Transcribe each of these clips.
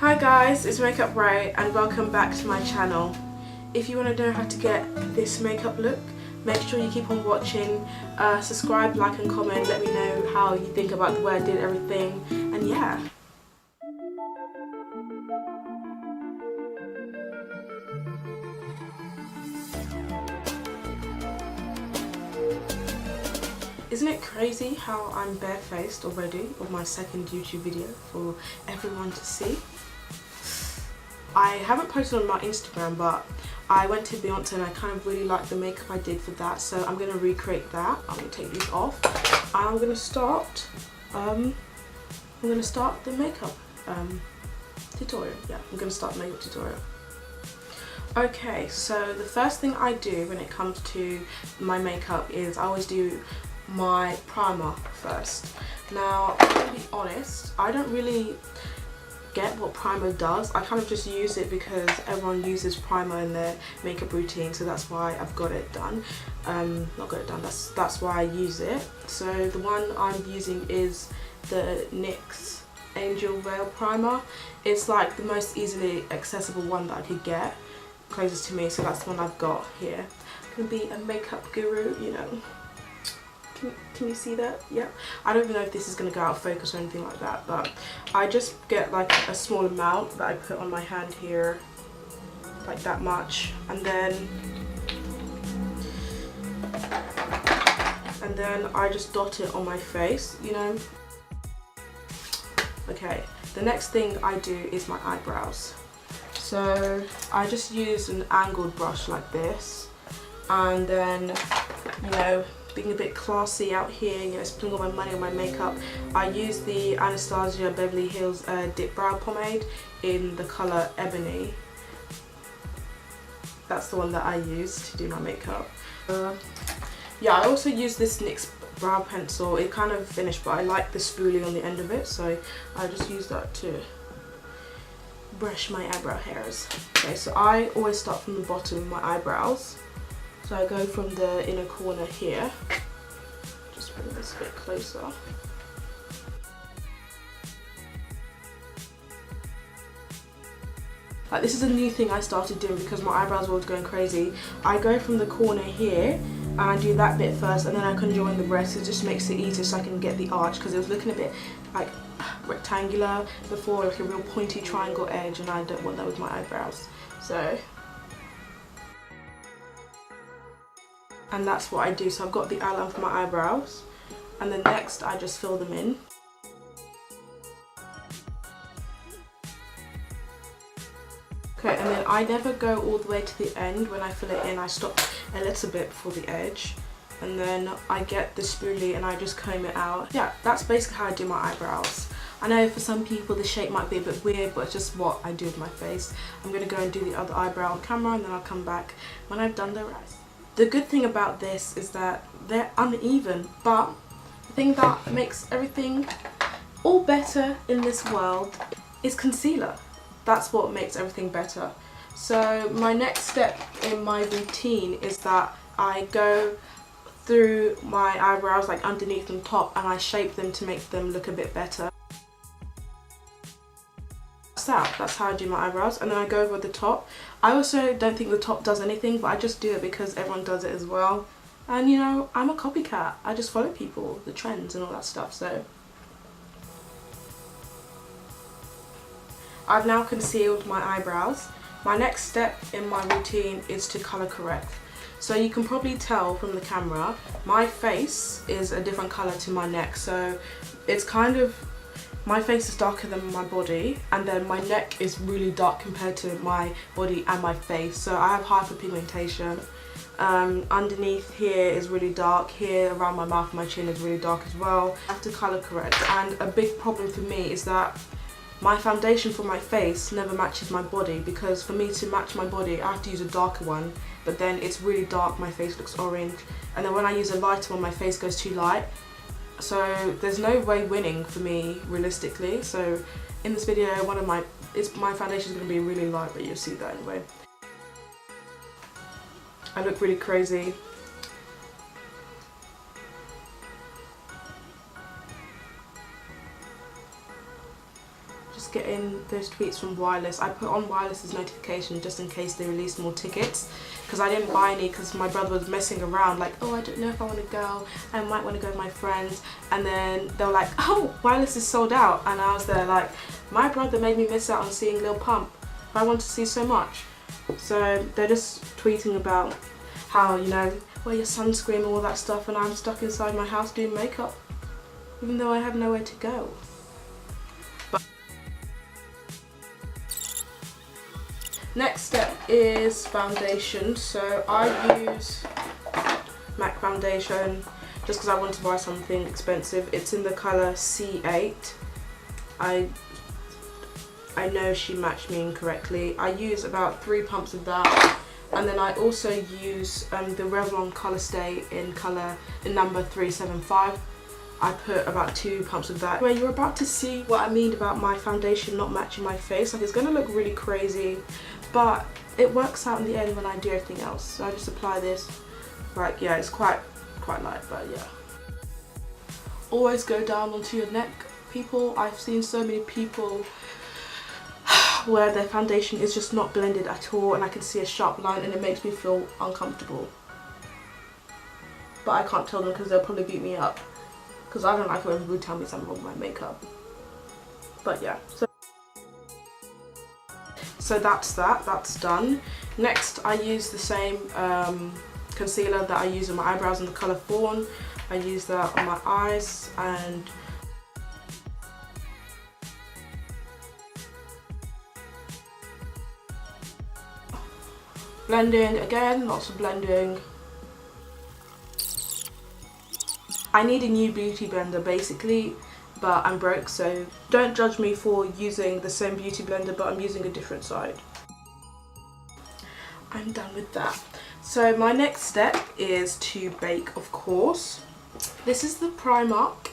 Hi guys, it's Makeup Ray and welcome back to my channel. If you want to know how to get this makeup look, make sure you keep on watching, subscribe, like and comment, let me know how you think about the way I did everything, and yeah. Isn't it crazy how I'm barefaced already on my second YouTube video for everyone to see? I haven't posted on my Instagram, but I went to Beyonce and I kind of really liked the makeup I did for that, so I'm going to recreate that. I'm going to take these off and I'm going to start the makeup tutorial. Yeah, I'm going to start the makeup tutorial. Okay, so the first thing I do when it comes to my makeup is I always do my primer first. Now, I'm going to be honest, I don't really get what primer does. I kind of just use it because everyone uses primer in their makeup routine, so that's why I've got it done. Not got it done, that's why I use it. So the one I'm using is the NYX Angel Veil Primer. It's like the most easily accessible one that I could get, closest to me, so that's the one I've got here. I'm gonna be a makeup guru, you know. Can you see that? Yep. I don't even know if this is going to go out of focus or anything like that, but I just get like a small amount that I put on my hand here, like that much, and then I just dot it on my face, you know. Okay, the next thing I do is my eyebrows. So I just use an angled brush like this, and then, you know, being a bit classy out here, you know, spending all my money on my makeup, I use the Anastasia Beverly Hills Dip Brow Pomade in the colour Ebony. That's the one that I use to do my makeup. Yeah, I also use this NYX brow pencil. It kind of finished, but I like the spoolie on the end of it, so I just use that to brush my eyebrow hairs. Okay, so I always start from the bottom of my eyebrows. So I go from the inner corner here, just bring this a bit closer. Like, this is a new thing I started doing because my eyebrows were going crazy. I go from the corner here and I do that bit first, and then I conjoin the rest. It just makes it easier so I can get the arch, because it was looking a bit like rectangular before, like a real pointy triangle edge, and I don't want that with my eyebrows. So. And that's what I do. So I've got the outline for my eyebrows, and then next I just fill them in. Okay, and then I never go all the way to the end when I fill it in. I stop a little bit before the edge, and then I get the spoolie and I just comb it out. Yeah, that's basically how I do my eyebrows. I know for some people the shape might be a bit weird, but it's just what I do with my face. I'm going to go and do the other eyebrow on camera, and then I'll come back when I've done the rest. The good thing about this is that they're uneven, but the thing that makes everything all better in this world is concealer. That's what makes everything better. So my next step in my routine is that I go through my eyebrows, like underneath and top, and I shape them to make them look a bit better. That's how I do my eyebrows, and then I go over the top. I also don't think the top does anything, but I just do it because everyone does it as well, and you know, I'm a copycat. I just follow people, the trends and all that stuff. So I've now concealed my eyebrows. My next step in my routine is to colour correct. So you can probably tell from the camera, my face is a different colour to my neck, so it's kind of, my face is darker than my body, and then my neck is really dark compared to my body and my face. So I have hyperpigmentation. Underneath here is really dark. Here around my mouth and my chin is really dark as well. I have to colour correct, and a big problem for me is that my foundation for my face never matches my body, because for me to match my body I have to use a darker one, but then it's really dark, my face looks orange, and then when I use a lighter one my face goes too light. so there's no way winning for me realistically. So in this video, my foundation is going to be really light, but you'll see that anyway. I look really crazy. Just getting those tweets from Wireless. I put on Wireless's notification just in case they release more tickets, because I didn't buy any because my brother was messing around like, oh, I don't know if I want to go, I might want to go with my friends, and then they were like, oh, Wireless is sold out, and I was there like, my brother made me miss out on seeing Lil Pump, I want to see so much. So they're just tweeting about how, you know, wear your sunscreen and all that stuff, and I'm stuck inside my house doing makeup even though I have nowhere to go. Next step is foundation. So I use MAC foundation just because I want to buy something expensive. It's in the colour C8. I know she matched me incorrectly. I use about 3 pumps of that, and then I also use the Revlon Colour Stay in number 375. I put about 2 pumps of that. Where you're about to see what I mean about my foundation not matching my face. Like, it's gonna look really crazy, but it works out in the end when I do everything else. So I just apply this. Like, yeah, it's quite light, but yeah. Always go down onto your neck, people. I've seen so many people where their foundation is just not blended at all, and I can see a sharp line, and it makes me feel uncomfortable. But I can't tell them because they'll probably beat me up, because I don't like it when people tell me something wrong with my makeup. But yeah, so that's done. Next, I use the same concealer that I use on my eyebrows in the colour Fawn. I use that on my eyes, and blending again, lots of blending. I need a new beauty blender basically, but I'm broke, so don't judge me for using the same beauty blender, but I'm using a different side. I'm done with that. So my next step is to bake, of course. This is the Primark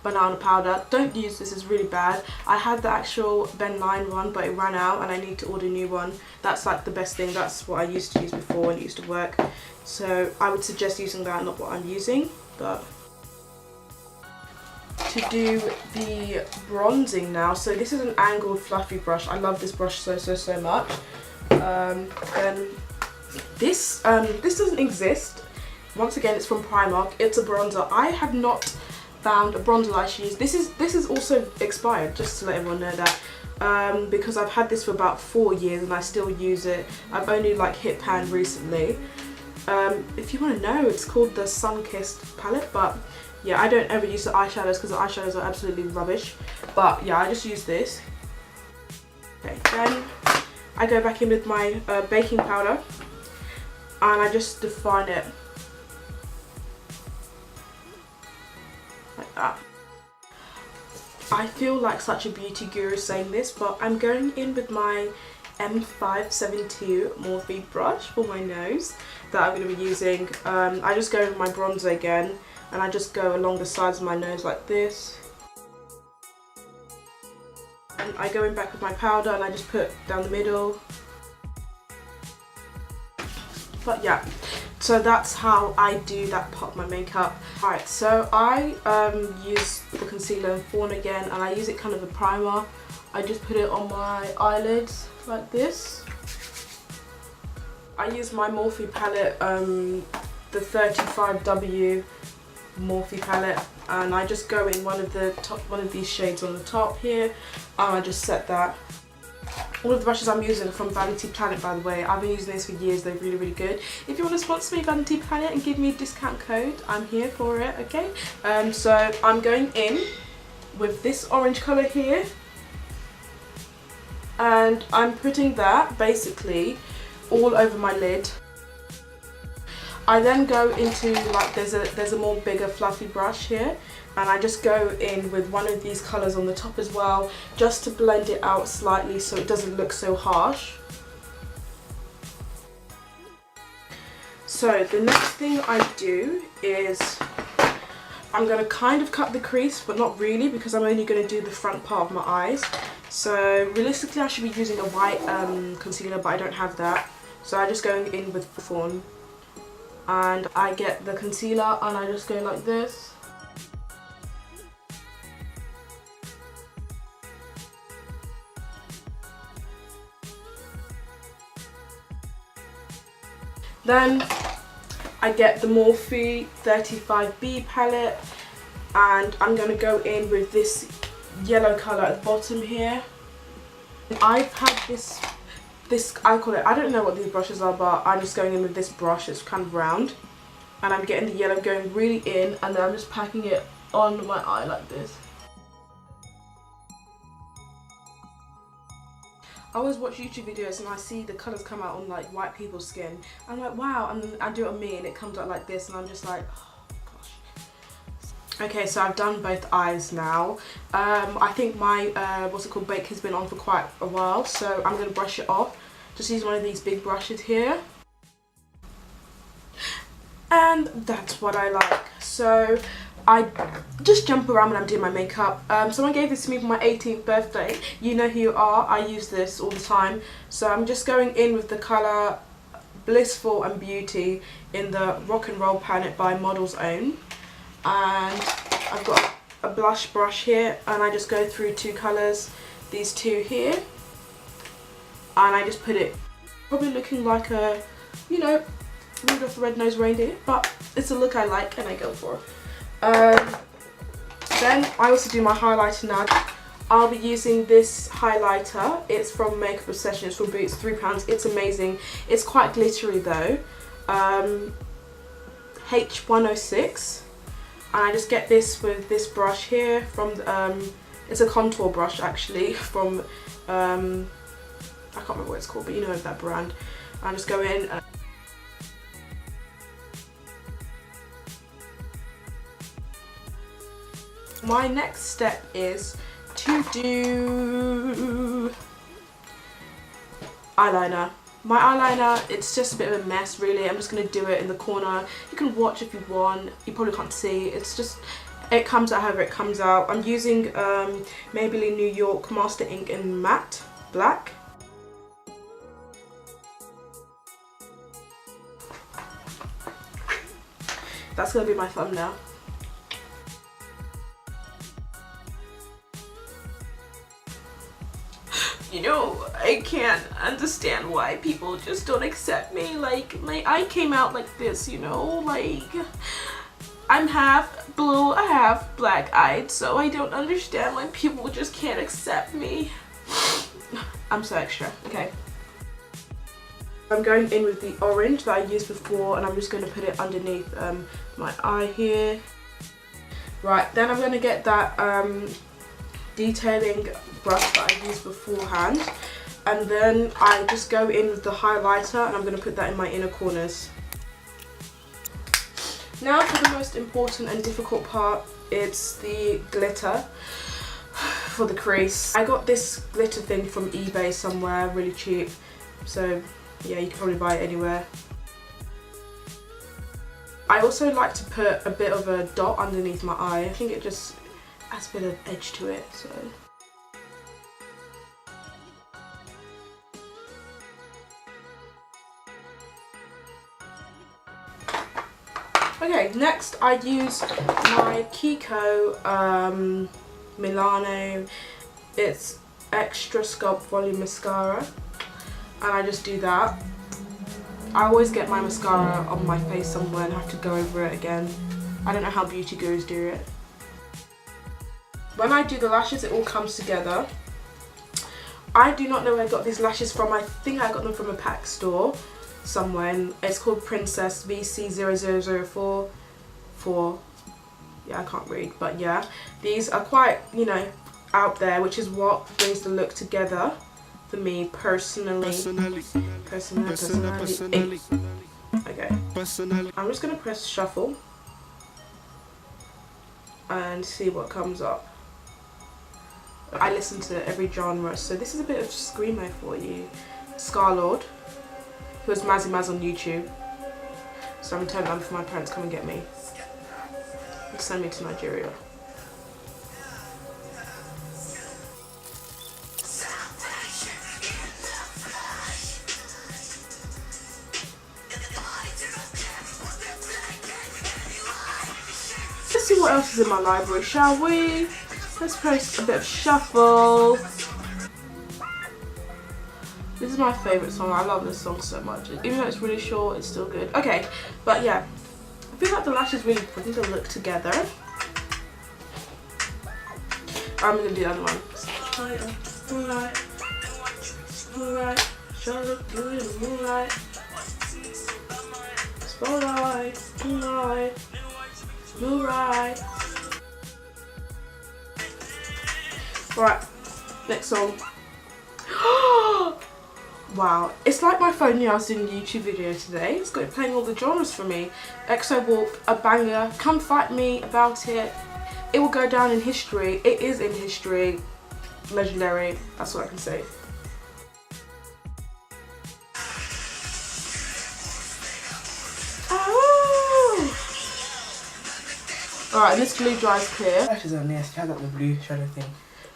banana powder. Don't use this, it's really bad. I had the actual Ben 9 one, but it ran out and I need to order a new one. That's like the best thing. That's what I used to use before and it used to work. So I would suggest using that, not what I'm using. But to do the bronzing now, so this is an angled fluffy brush. I love this brush so much. Then this doesn't exist. Once again, it's from Primark. It's a bronzer. I have not found a bronzer that I should use. This is also expired, just to let everyone know that, because I've had this for about 4 years and I still use it. I've only like hit pan recently. If you want to know, it's called the Sun-Kissed palette, but yeah, I don't ever use the eyeshadows because the eyeshadows are absolutely rubbish. But yeah, I just use this. Okay, then I go back in with my baking powder and I just define it like that. I feel like such a beauty guru saying this, but I'm going in with my M572 Morphe brush for my nose that I'm going to be using. I just go with my bronzer again and I just go along the sides of my nose like this. And I go in back with my powder and I just put down the middle. But yeah, so that's how I do that part of my makeup. Alright, so I use the concealer in Fawn again, and I use it kind of a primer. I just put it on my eyelids like this. I use my Morphe palette, the 35W Morphe palette, and I just go in one of these shades on the top here, and I just set that. All of the brushes I'm using are from Vanity Planet, by the way. I've been using these for years, they're really good. If you want to sponsor me, Vanity Planet, and give me a discount code, I'm here for it, okay? So I'm going in with this orange colour here, and I'm putting that basically all over my lid. I then go into, like, there's a more bigger fluffy brush here, and I just go in with one of these colours on the top as well, just to blend it out slightly so it doesn't look so harsh. So the next thing I do is I'm going to kind of cut the crease, but not really, because I'm only going to do the front part of my eyes. So realistically I should be using a white concealer, but I don't have that. So I'm just going in with Fawn. And I get the concealer and I just go like this. Then I get the Morphe 35B palette, and I'm going to go in with this yellow colour at the bottom here. I've had this I call it, I don't know what these brushes are, but I'm just going in with this brush. It's kind of round, and I'm getting the yellow going really in, and then I'm just packing it on my eye like this. I always watch YouTube videos and I see the colours come out on like white people's skin. I'm like, wow, and then I do it on me and it comes out like this, and I'm just like, oh gosh. Okay, so I've done both eyes now. I think my, what's it called, bake has been on for quite a while, so I'm going to brush it off. Just use one of these big brushes here. And that's what I like. So I just jump around when I'm doing my makeup. Someone gave this to me for my 18th birthday. You know who you are. I use this all the time. So I'm just going in with the colour Blissful and Beauty in the Rock and Roll palette by Model's Own. And I've got a blush brush here, and I just go through two colours, these two here. And I just put it, probably looking like a, you know, Rudolph the Red-Nosed Reindeer, but it's a look I like and I go for. Then I also do my highlighter now. I'll be using this highlighter. It's from Makeup Obsession. It's from Boots, £3. It's amazing. It's quite glittery though. H106. And I just get this with this brush here from, it's a contour brush actually from, I can't remember what it's called, but you know that brand. I just go in. My next step is to do eyeliner. My eyeliner, it's just a bit of a mess really. I'm just going to do it in the corner. You can watch if you want. You probably can't see. It's just, it comes out however it comes out. I'm using Maybelline New York Master Ink in Matte Black. That's going to be my thumbnail. You know, I can't understand why people just don't accept me. Like, my eye came out like this, you know, like, I'm half blue, half black-eyed, so I don't understand why people just can't accept me. I'm so extra. Okay. I'm going in with the orange that I used before, and I'm just going to put it underneath my eye here. Right, then I'm going to get that detailing brush that I used beforehand, and then I just go in with the highlighter, and I'm going to put that in my inner corners. Now for the most important and difficult part, it's the glitter for the crease. I got this glitter thing from eBay somewhere, really cheap, so yeah, you can probably buy it anywhere. I also like to put a bit of a dot underneath my eye. I think it just adds a bit of edge to it, so. Okay, next I use my Kiko Milano. It's Extra Sculpt Volume Mascara, and I just do that. I always get my mascara on my face somewhere and have to go over it again. I don't know how beauty gurus do it. When I do the lashes, it all comes together. I do not know where I got these lashes from. I think I got them from a pack store somewhere. It's called Princess VC0004. Yeah, I can't read, but yeah. These are quite, you know, out there, which is what brings the look together for me personally. Personally. Okay. I'm just going to press shuffle and see what comes up. I listen to every genre, so this is a bit of screamo for you. Scarlord, who was Mazzy Maz on YouTube. So I'm turning on for my parents come and get me. to send me to Nigeria. Let's see what else is in my library, shall we? Let's play a bit of shuffle. This is my favourite song. I love this song so much. Even though it's really short, it's still good. Okay, but yeah. I feel like the lashes really put them to look together. I'm going to do the other one. Moonlight, moonlight, sure look good in the moonlight. Spotlight, moonlight, moonlight. Alright, next song. Wow, it's like my phone knew I was doing a YouTube video today. It's got it playing all the genres for me. EXO Walk, a banger. Come fight me about it. It will go down in history. It is in history. Legendary. That's what I can say. Oh! Alright, and this glue dries clear. Lashes are nasty. I got the blue shadow thing.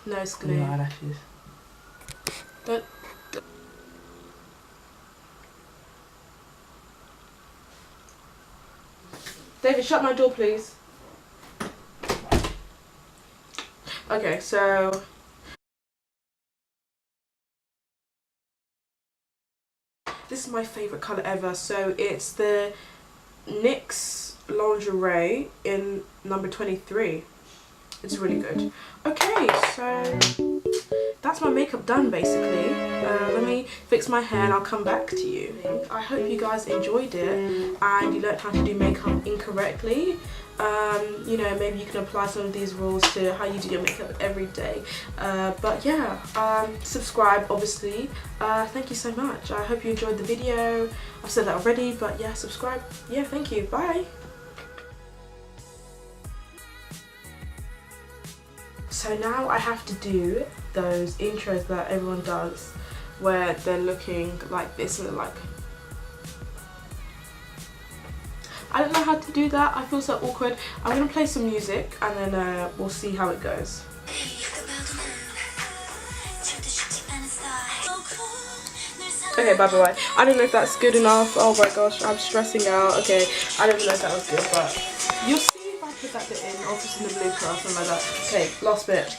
No, it's glue. No eyelashes. Don't. David, shut my door, please. Okay, so this is my favourite colour ever. So it's the NYX Lingerie in number 23. It's really good. Okay, so that's my makeup done basically. Let me fix my hair and I'll come back to you. I hope you guys enjoyed it and you learned how to do makeup incorrectly. You know, maybe you can apply some of these rules to how you do your makeup every day. But yeah, subscribe obviously. Thank you so much. I hope you enjoyed the video. I've said that already, but yeah, subscribe. Yeah, thank you. Bye. So now I have to do those intros that everyone does where they're looking like this and they're like, I don't know how to do that. I feel so awkward. I'm going to play some music and then we'll see how it goes. Okay, bye bye. I don't know if that's good enough. Oh my gosh, I'm stressing out. Okay, I don't know if that was good, but you'll see if I put that bit in, or just in the blue or something like that. Okay, last bit.